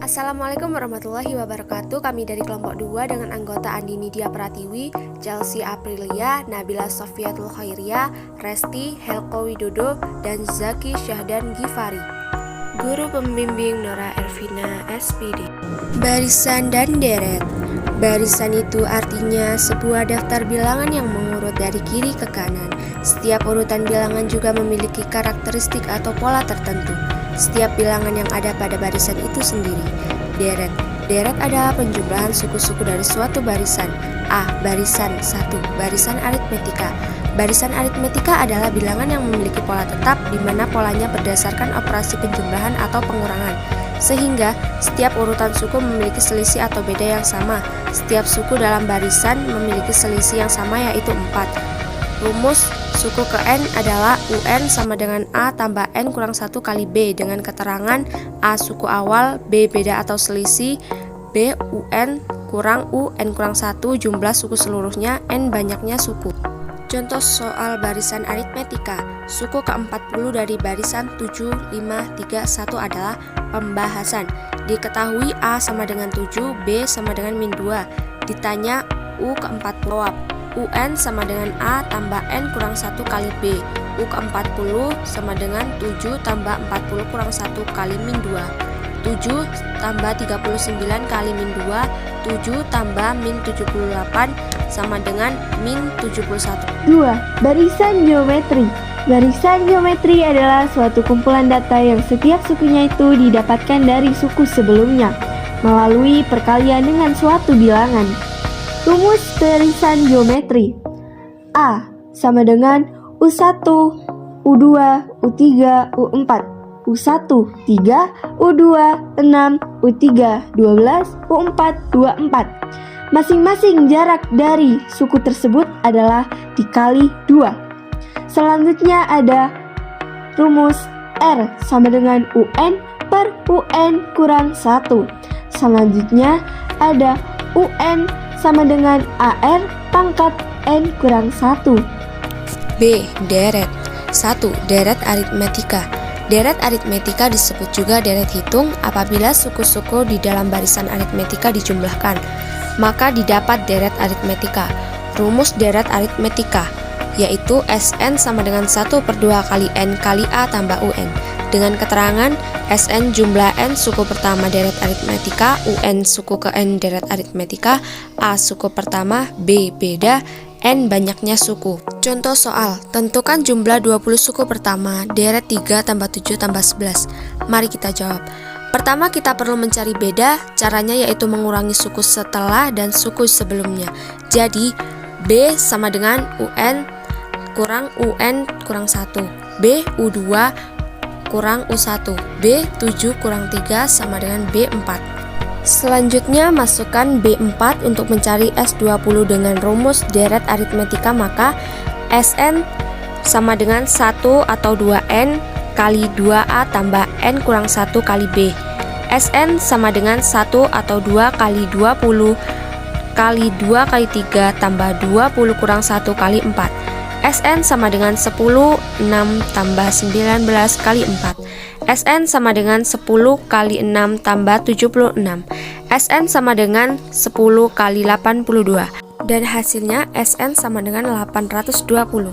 Assalamualaikum warahmatullahi wabarakatuh. Kami dari kelompok 2 dengan anggota Andi Nidia Pratiwi, Chelsea Aprilia, Nabila Sofiatul Khairiyah, Resti Helko Widodo, dan Zaki Syahdan Gifari. Guru pembimbing Nora Ervina SPD. Barisan dan deret. Barisan itu artinya sebuah daftar bilangan yang mengurut dari kiri ke kanan. Setiap urutan bilangan juga memiliki karakteristik atau pola tertentu. Setiap bilangan yang ada pada barisan itu sendiri. Deret. Deret adalah penjumlahan suku-suku dari suatu barisan. A. Barisan 1. Barisan aritmetika. Barisan aritmetika adalah bilangan yang memiliki pola tetap di mana polanya berdasarkan operasi penjumlahan atau pengurangan. Sehingga setiap urutan suku memiliki selisih atau beda yang sama. Setiap suku dalam barisan memiliki selisih yang sama, yaitu 4. Rumus suku ke N adalah UN sama dengan A tambah N kurang 1 kali B dengan keterangan A suku awal, B beda atau selisih, B UN kurang U N kurang 1 jumlah suku seluruhnya, N banyaknya suku. Contoh soal barisan aritmetika. Suku ke-40 dari barisan 7, 5, 3, 1 adalah pembahasan. Diketahui A sama dengan 7, B sama dengan min 2. Ditanya U ke-40 jawab. UN sama dengan A tambah N kurang 1 kali B. U ke-40 sama dengan 7 tambah 40 kurang 1 kali min 2. 7 tambah 39 kali min 2. 7 tambah min 78 sama dengan min 71. 2. Barisan geometri. Barisan geometri adalah suatu kumpulan data yang setiap sukunya itu didapatkan dari suku sebelumnya melalui perkalian dengan suatu bilangan. Rumus barisan geometri. A sama dengan U1, U2, U3, U4. U1, 3, U2, 6, U3, 12, U4, 24. Masing-masing jarak dari suku tersebut adalah dikali 2. Selanjutnya ada rumus R sama dengan UN per UN kurang 1. Selanjutnya ada UN sama dengan AR pangkat N kurang 1. B. Deret. 1. Deret aritmetika. Deret aritmetika disebut juga deret hitung apabila suku-suku di dalam barisan aritmetika dijumlahkan, maka didapat deret aritmetika. Rumus deret aritmetika yaitu Sn sama dengan 1/2 kali N kali A tambah UN dengan keterangan Sn jumlah N suku pertama deret aritmetika, UN suku ke N deret aritmetika, A suku pertama, B beda, N banyaknya suku. Contoh soal, tentukan jumlah 20 suku pertama, deret 3 tambah 7 tambah 11. Mari kita jawab. Pertama kita perlu mencari beda, caranya yaitu mengurangi suku setelah dan suku sebelumnya. Jadi, B sama dengan UN kurang UN kurang 1, B U2 kurang U1, B 7 kurang 3 sama dengan B4. Selanjutnya masukkan B4 untuk mencari S20 dengan rumus deret aritmetika, maka Sn sama dengan 1 atau 2N kali 2A tambah N kurang 1 kali B. Sn sama dengan 1 atau 2 kali 20 kali 2 kali 3 tambah 20 kurang 1 kali 4. Sn sama dengan 10, 6 tambah 19 kali 4. Sn sama dengan 10 kali 6 tambah 76. Sn sama dengan 10 kali 82. Dan hasilnya Sn sama dengan 820.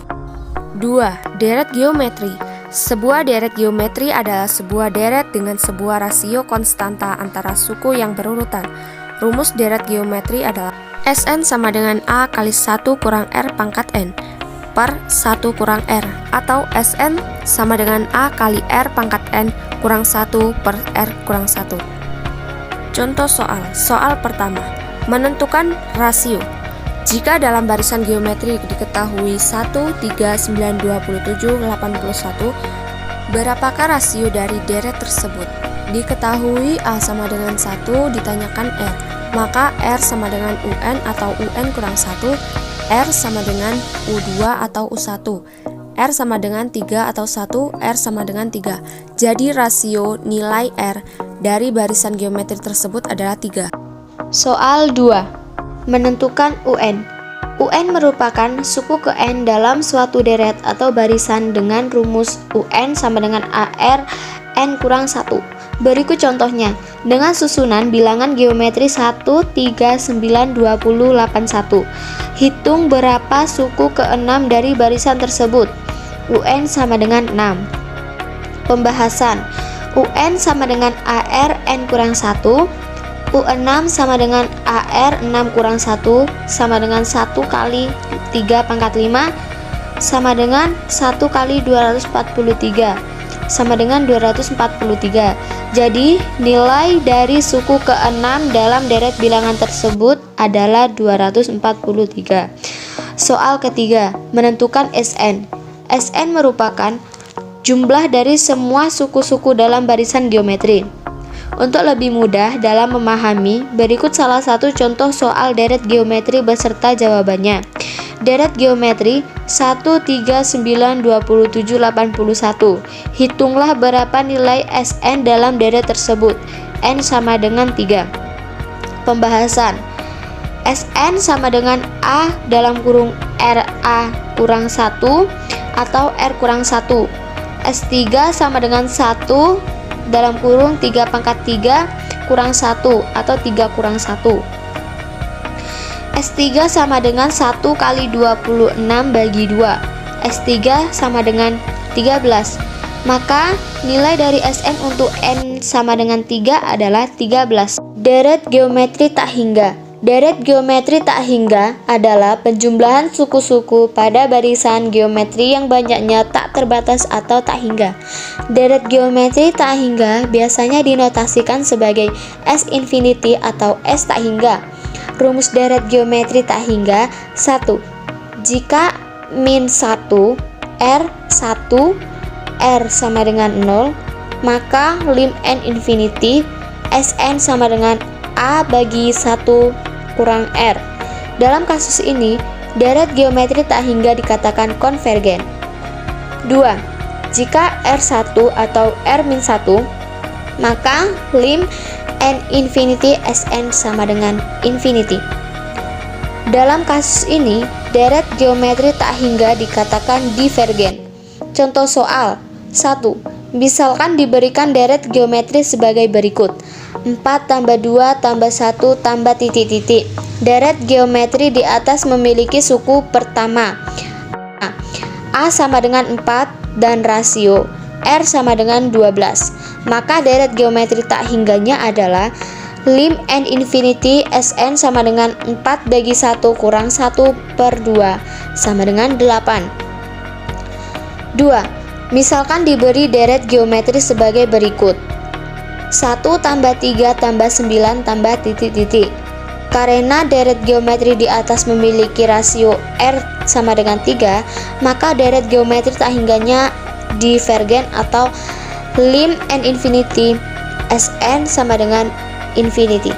2. Deret geometri. Sebuah deret geometri adalah sebuah deret dengan sebuah rasio konstanta antara suku yang berurutan. Rumus deret geometri adalah Sn sama dengan A kali 1 kurang R pangkat N per 1 kurang R, atau Sn sama dengan A kali R pangkat N kurang 1 per R kurang 1. Contoh soal pertama, menentukan rasio. Jika dalam barisan geometri diketahui 1, 3, 9, 27, 81, berapakah rasio dari deret tersebut? Diketahui A sama dengan 1, ditanyakan R, maka R sama dengan UN atau UN kurang 1, R sama dengan U2 atau U1, R sama dengan 3 atau 1, R sama dengan 3. Jadi rasio nilai R dari barisan geometri tersebut adalah 3. Soal 2. Menentukan UN. UN merupakan suku ke N dalam suatu deret atau barisan dengan rumus UN sama dengan AR N kurang 1. Berikut contohnya, dengan susunan bilangan geometri 1, 3, 9, 20, 81. Hitung berapa suku ke-6 dari barisan tersebut. UN sama dengan 6. Pembahasan. UN sama dengan AR N kurang 1. U6 sama dengan AR 6 kurang 1 sama dengan 1 kali 3 pangkat 5 sama dengan 1 kali 243 sama dengan 243. Jadi nilai dari suku ke-6 dalam deret bilangan tersebut adalah 243. Soal ketiga, menentukan SN. SN merupakan jumlah dari semua suku-suku dalam barisan geometri. Untuk lebih mudah dalam memahami, berikut salah satu contoh soal deret geometri beserta jawabannya. Deret geometri 1, 3, 9, 27, 81. Hitunglah berapa nilai SN dalam deret tersebut. N sama dengan 3. Pembahasan. SN sama dengan A dalam kurung RA kurang 1 atau R kurang 1. S3 sama dengan 1 dalam kurung 3 pangkat 3 kurang 1 atau 3 kurang 1. S3 sama dengan 1 kali 26 bagi 2. S3 sama dengan 13. Maka nilai dari SN untuk N sama dengan 3 adalah 13. Deret geometri tak hingga. Deret geometri tak hingga adalah penjumlahan suku-suku pada barisan geometri yang banyaknya tak terbatas atau tak hingga. Deret geometri tak hingga biasanya dinotasikan sebagai S infinity atau S tak hingga. Rumus deret geometri tak hingga 1. Jika min 1 R 1 R sama dengan 0, maka lim N infinity Sn sama dengan A bagi 1 kurang R. Dalam kasus ini, deret geometri tak hingga dikatakan konvergen. 2. Jika R1 atau R-1, maka lim N infinity Sn sama dengan infinity. Dalam kasus ini, deret geometri tak hingga dikatakan divergen. Contoh soal 1. Misalkan diberikan deret geometri sebagai berikut: 4 tambah 2 tambah 1 tambah titik-titik. Deret geometri di atas memiliki suku pertama A sama dengan 4 dan rasio R sama dengan 12. Maka deret geometri tak hingganya adalah lim N infinity Sn sama dengan 4 bagi 1 kurang 1 per 2 sama dengan 8. 2. Misalkan diberi deret geometri sebagai berikut: 1 tambah 3 tambah 9 tambah titik-titik. Karena deret geometri di atas memiliki rasio R sama dengan 3, maka deret geometri tak hingganya divergen atau lim N infinity Sn sama dengan infinity.